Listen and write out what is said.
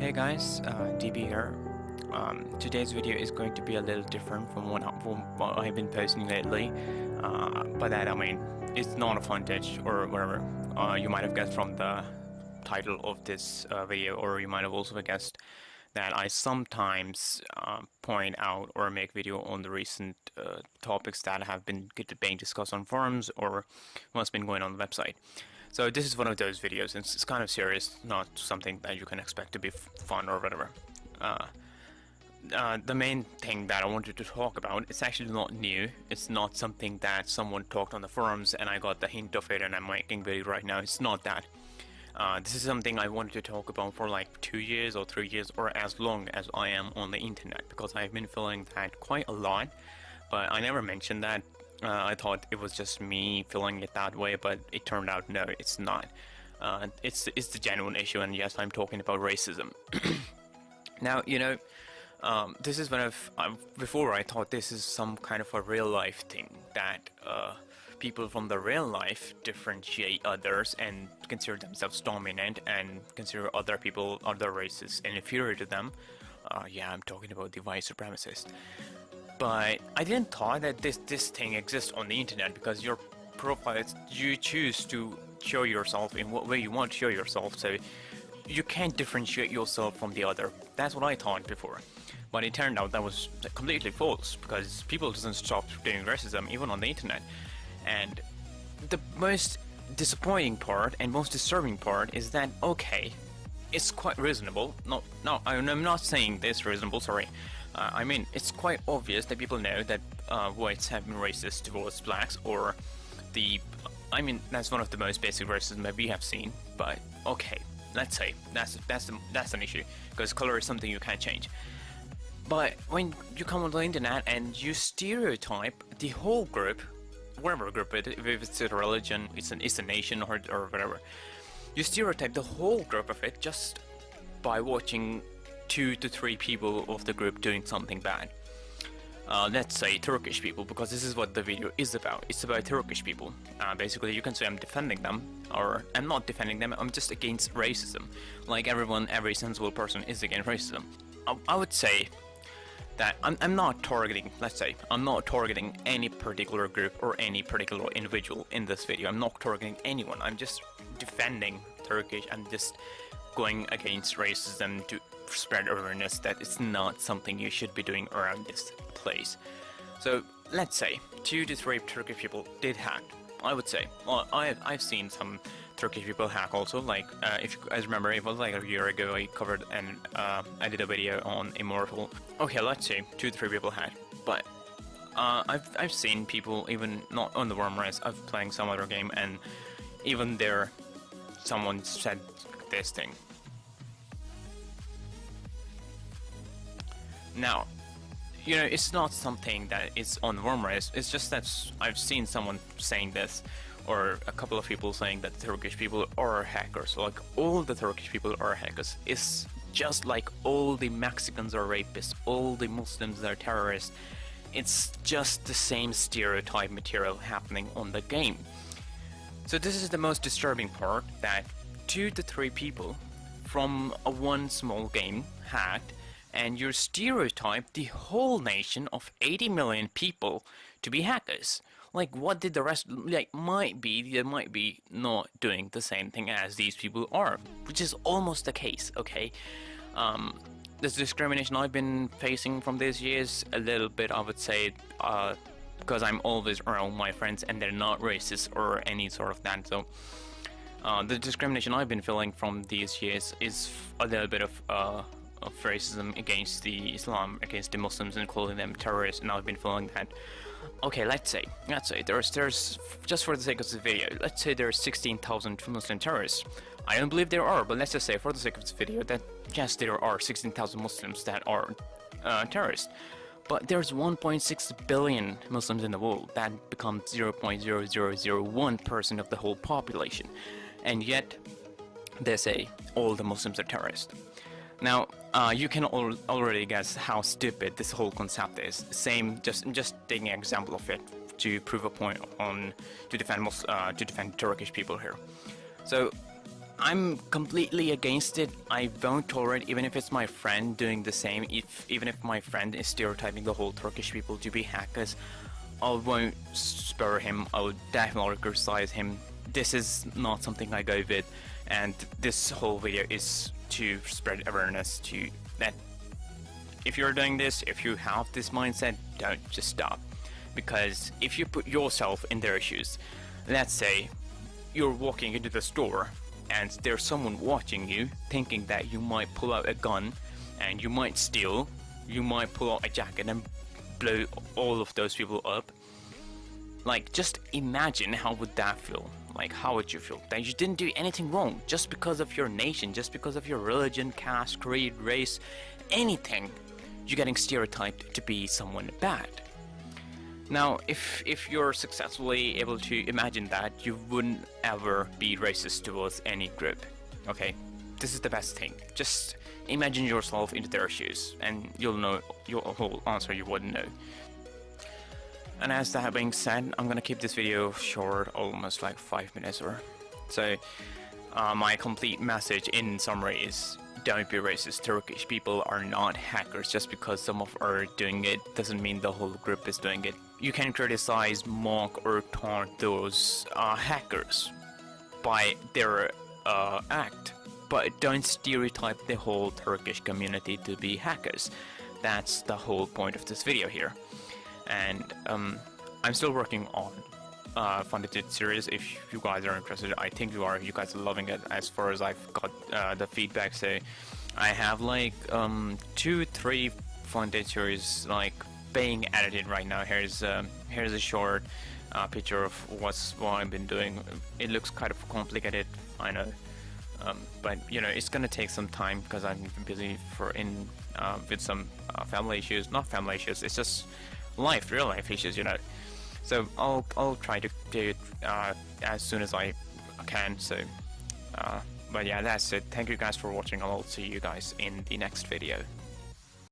Hey guys, DB here. Today's video is going to be a little different from what I've been posting lately. By that I mean, it's not a footage or whatever. You might have guessed from the title of this video, or you might have also guessed that I sometimes point out or make video on the recent topics that have been being discussed on forums or what's been going on the website. So this is one of those videos, and it's kind of serious, not something that you can expect to be fun or whatever. The main thing that I wanted to talk about, it's actually not new. It's not something that someone talked on the forums and I got the hint of it and I'm making video right now. It's not that. This is something I wanted to talk about for like 2 years or 3 years, or as long as I am on the internet, because I've been feeling that quite a lot, but I never mentioned that. I thought it was just me feeling it that way, but it turned out no, it's not. It's the genuine issue, and yes, I'm talking about racism. Now, you know, this is one of before I thought this is some kind of a real life thing that people from the real life differentiate others and consider themselves dominant and consider other people, other races, inferior to them. Yeah, I'm talking about the white supremacist. But I didn't thought that this thing exists on the internet, because your profile, you choose to show yourself in what way you want to show yourself, so you can't differentiate yourself from the other. That's what I thought before. But it turned out that was completely false, because people doesn't stop doing racism even on the internet. And the most disappointing part and most disturbing part is that, okay, it's quite reasonable. No, I'm not saying this reasonable, sorry. I mean, it's quite obvious that people know that whites have been racist towards blacks, or I mean, that's one of the most basic racism that we have seen. But okay, let's say that's an issue, because color is something you can't change. But when you come on the internet and you stereotype the whole group, whatever group it is, if it's a religion, it's a nation, or whatever, you stereotype the whole group of it just by watching 2 to 3 people of the group doing something bad. Let's say Turkish people, because this is what the video is about. It's about Turkish people. Basically, you can say I'm defending them, or I'm not defending them, I'm just against racism. Like every sensible person is against racism. I would say that I'm not targeting, let's say, I'm not targeting any particular group or any particular individual in this video. I'm not targeting anyone. I'm just defending Turkish and just going against racism to spread awareness that it's not something you should be doing around this place. So let's say 2 to 3 Turkish people did hack. I would say, well, I've seen some Turkish people hack also. Like if you guys remember, it was like a year ago I covered and I did a video on Immortal. Okay, let's say 2 to 3 people hacked, but I've seen people, even not on the Wondershare, of playing some other game, and even there someone said this thing. Now, you know, it's not something that is on Wondershare, it's just that I've seen someone saying this, or a couple of people saying that Turkish people are hackers. Like, all the Turkish people are hackers. It's just like all the Mexicans are rapists, all the Muslims are terrorists. It's just the same stereotype material happening on the game. So this is the most disturbing part, that 2 to 3 people from one small game hacked, and you stereotype the whole nation of 80 million people to be hackers. Like, what did the rest, like, they might be not doing the same thing as these people are, which is almost the case, okay? This discrimination I've been facing from these years, a little bit, I would say, because I'm always around my friends and they're not racist or any sort of that, so the discrimination I've been feeling from these years is a little bit of racism against the Islam, against the Muslims, and calling them terrorists, and I've been feeling that. Okay, let's say there's just for the sake of this video, let's say there's 16,000 Muslim terrorists. I don't believe there are, but let's just say for the sake of this video that yes, there are 16,000 Muslims that are terrorists. But there's 1.6 billion Muslims in the world. That becomes 0.0001% of the whole population, and yet they say all the Muslims are terrorists. Now, you can already guess how stupid this whole concept is. Same, just taking an example of it to prove a point on to defend Turkish people here. So I'm completely against it. I won't tolerate, even if it's my friend doing the same. Even if my friend is stereotyping the whole Turkish people to be hackers, I won't spare him. I will definitely criticize him. This is not something I go with, and this whole video is to spread awareness to that. If you're doing this, if you have this mindset, don't just stop. Because if you put yourself in their shoes, let's say you're walking into the store and there's someone watching you, thinking that you might pull out a gun and you might steal, you might pull out a jacket and blow all of those people up. Like, just imagine how would that feel? Like, how would you feel? That you didn't do anything wrong just because of your nation, just because of your religion, caste, creed, race, anything. You're getting stereotyped to be someone bad. Now, if you're successfully able to imagine that, you wouldn't ever be racist towards any group. Okay, this is the best thing. Just imagine yourself into their shoes, and you'll know your whole answer. You wouldn't know. And as that being said, I'm gonna keep this video short, almost like 5 minutes or so. My complete message in summary is: don't be racist. Turkish people are not hackers. Just because some of are doing it doesn't mean the whole group is doing it. You can criticize, mock, or taunt those hackers by their act, but don't stereotype the whole Turkish community to be hackers. That's the whole point of this video here. And I'm still working on funded series. If you guys are interested, I think you are. You guys are loving it as far as I've got the feedback. So I have like 2-3 funded series like being edited right now. Here's a short picture of what I've been doing. It looks kind of complicated, I know, but you know, it's gonna take some time because I'm busy with some family issues. Not family issues, it's just real life issues, you know. So I'll try to do it as soon as I can. So but yeah, that's it. Thank you guys for watching. I'll see you guys in the next video.